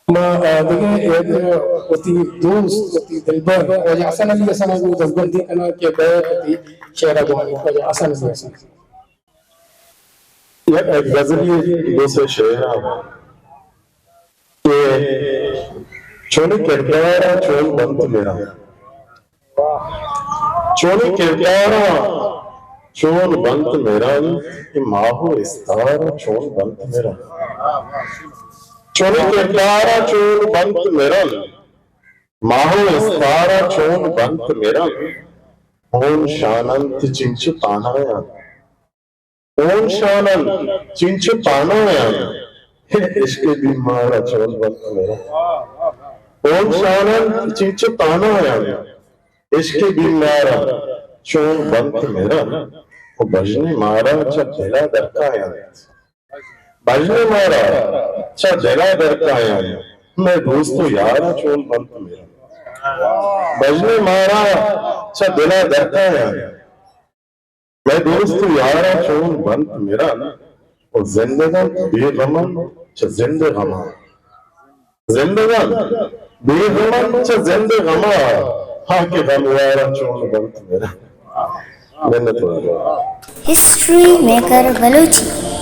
देखिए होती दोस्त होती दिलबर और असन भी असन को जज्बंदी करना के होती शेरा जवानी और असन भी असन ये एक गजली दूसरे शेर के चोली किरदारा चोल बंत मेरा चोली किरदारा चोल बंत मेरा माहो इस्तारा चोल बंत मेरा चोली किरदारा चोल बंत मेरा माहो इस्तारा चोल बंत मेरा ओम शानंत चिंच पानाया ओम शानंत चिंच पानाया इसके बीमारा चोल बंत मेरा ओम शानंत चिंच पानाया इसके बीमारा चोल बंत मेरा वो भजने मारा चा दिला दरकाया भजने मारा चा दिला दरकाया मैं दोस्तों यारा चोल बंत मेरा भजने मारा चा दिला दरकाया मैं दोस्तों यारा चोल बंत मेरा और जिंदगन बेगमन चा जिंदगमा जिंदगन बेगमन चा जिंदगमा हाँ के गमवारा चोल बंत मेरा। History maker Balochi.